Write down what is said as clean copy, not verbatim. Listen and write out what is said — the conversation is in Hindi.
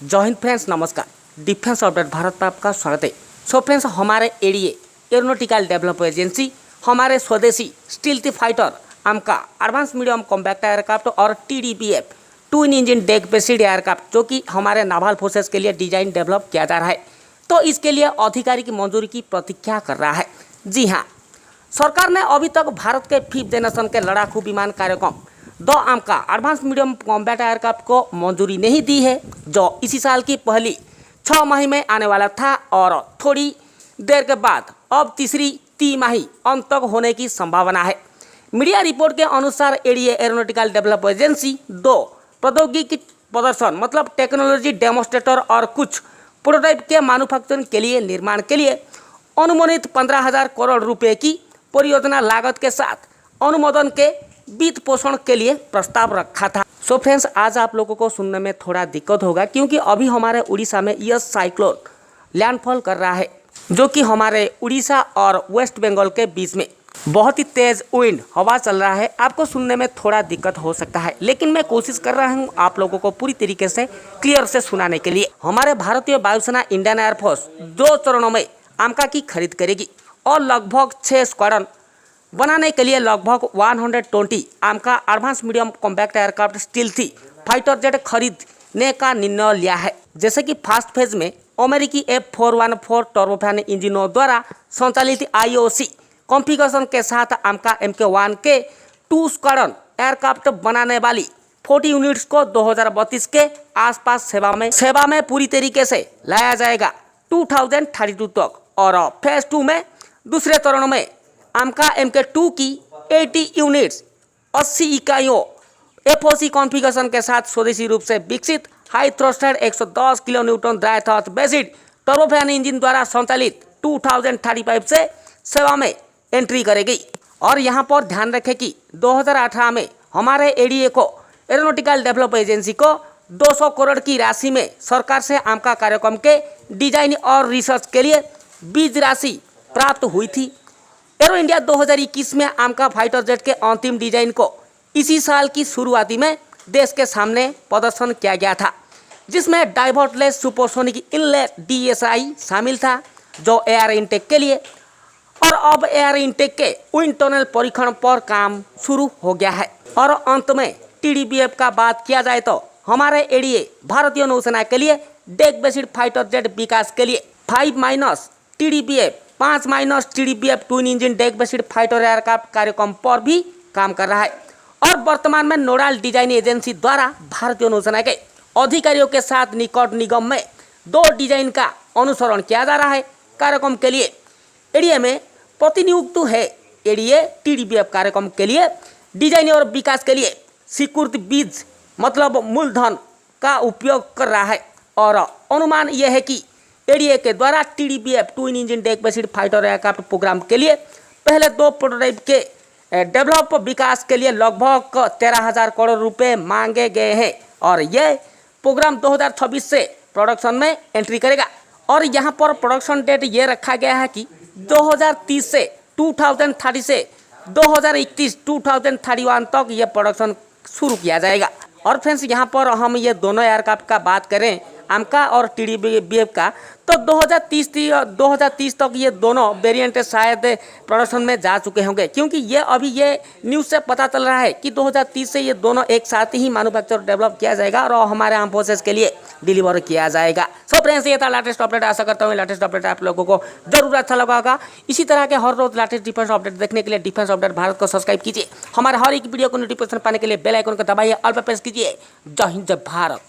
जय हिंद फ्रेंड्स, नमस्कार। डिफेंस अपडेट भारत में आपका स्वागत है। सो फ्रेंड्स, हमारे एडीए एरोनॉटिकल डेवलपमेंट एजेंसी हमारे स्वदेशी stealth fighter AMCA advance medium compact aircraft और TDBF twin engine deck based aircraft जो कि हमारे नावल फोर्सेस के लिए डिजाइन डेवलप किया जा रहा है, तो इसके लिए अधिकारी की मंजूरी की प्रतीक्षा कर रहा है। जी हाँ, सरकार ने अभी तक भारत के 5th जनरेशन के लड़ाकू विमान कार्यक्रम द आमका एडवांस मीडियम कॉम्बैट एयरक्राफ्ट को मंजूरी नहीं दी है, जो इसी साल की पहली 6 माह में आने वाला था और थोड़ी देर के बाद अब तीसरी तिमाही अंत तक होने की संभावना है। मीडिया रिपोर्ट के अनुसार एडीए एरोनॉटिकल डेवलपमेंट एजेंसी 2 प्रौद्योगिकी प्रदर्शन मतलब टेक्नोलॉजी डेमोस्ट्रेटर और कुछ प्रोटोटाइप के मैन्युफैक्चरिंग के लिए निर्माण के लिए अनुमानित 15,000 करोड़ रुपए की परियोजना लागत के साथ अनुमोदन के वित्त पोषण के लिए प्रस्ताव रखा था। सो फ्रेंड्स, आज आप लोगों को सुनने में थोड़ा दिक्कत होगा क्योंकि अभी हमारे उड़ीसा में यह साइक्लोन लैंडफॉल कर रहा है, जो कि हमारे उड़ीसा और वेस्ट बंगाल के बीच में बहुत ही तेज विंड हवा चल रहा है। आपको सुनने में थोड़ा दिक्कत हो सकता है, लेकिन मैं कोशिश कर रहा हूं आप लोगों को पूरी तरीके से क्लियर से सुनाने के लिए। हमारे भारतीय वायुसेना इंडियन एयरफोर्स 2 चरणों में आमका की खरीद करेगी और लगभग 6 स्क्वाड्रन बनाने के लिए लगभग 120 AMCA advance medium compact aircraft stealthy fighter jet खरीदने का निर्णय लिया है। जैसे कि फर्स्ट फेज में अमेरिकी F414 टर्बोफैन इंजनों द्वारा संचालित IOC कॉन्फ़िगरेशन के साथ आमका MK1 के 2 स्क्वाड्रन एयरक्राफ्ट बनाने वाली 40 यूनिट्स को 2032 के आसपास सेवा में पूरी तरीके से लाया जाएगा 2032 तक। और फेज 2 में दूसरे चरण में आमका MK2 की 80 यूनिट्स 80 इकाइयों FOC कॉन्फ़िगरेशन के साथ स्वदेशी रूप से विकसित high thrusted 110 kilo Newton dry thrust based turbofan engine द्वारा संचालित 2035 से सेवा में एंट्री करेगी। और यहां पर ध्यान रखें कि 2018 में हमारे एडीए को एरोनॉटिकल डेवलपमेंट एजेंसी को 200 करोड़ की राशि में सरकार से आमका कार्यक्रम के डिजाइन और रिसर्च के लिए बीज राशि प्राप्त हुई थी। एरो इंडिया 2021 में आमका फाइटर जेट के अंतिम डिजाइन को इसी साल की शुरुआती में देश के सामने प्रदर्शन किया गया था, जिसमें डाइवर्टलेस सुपरसोनिक इनलेट DSI शामिल था, जो एयर इनटेक के लिए। और अब एयर इनटेक के विंड टनल परीक्षण पर काम शुरू हो गया है। और अंत में TDBF का बात किया जाए तो हमारे एडीए भारतीय नौसेना के लिए डेक बेस्ड फाइटर जेट विकास के लिए 5- TDBF 5- TDBF twin engine deck based fighter aircraft कार्यक्रम पर भी काम कर रहा है। और वर्तमान में नोडल डिजाइन एजेंसी द्वारा भारतीय नौसेना के अधिकारियों के साथ निकट निगम में 2 डिजाइन का अनुसरण किया जा रहा है। कार्यक्रम के लिए एडीए में प्रतिनियुक्त है। एडीए TDBF कार्यक्रम के लिए डिजाइन और विकास के लिए स्वीकृत बीज मतलब मूलधन का उपयोग कर रहा है। और अनुमान यह है कि एडीए के द्वारा TDBF twin engine deck based fighter aircraft programme के लिए पहले 2 प्रोटोटाइप के डेवलप विकास के लिए लगभग 13,000 करोड़ रुपए मांगे गए हैं। और यह प्रोग्राम 2026 से प्रोडक्शन में एंट्री करेगा। और यहां पर प्रोडक्शन डेट ये रखा गया है कि 2030 से 2030 से 2031 तक ये प्रोडक्शन शुरू किया जाएगा। और फ्रेंड्स, यहाँ पर हम ये दोनों एयरक्राफ्ट का बात करें आमका और TDBF का, तो 2030 तक ये दोनों वेरिएंट शायद प्रोडक्शन में जा चुके होंगे, क्योंकि ये अभी ये न्यूज़ से पता चल रहा है कि 2030 से ये दोनों एक साथ ही मैन्युफैक्चर डेवलप किया जाएगा और हमारे आर्म फोर्सेस के लिए डिलीवर किया जाएगा। सो फ्रेंड्स, ये था लेटेस्ट अपडेट। आशा करता हूँ लेटेस्ट अपडेट आप लोगों को जरूर अच्छा लगा होगा। इसी तरह के हर रोज लेटेस्ट डिफेंस अपडेट देखने के लिए डिफेंस अपडेट भारत को सब्सक्राइब कीजिए। हमारे हर एक वीडियो को नोटिफिकेशन पाने के लिए बेल आइकन को दबाइए, ऑल पर प्रेस कीजिए। जय हिंद, जय भारत।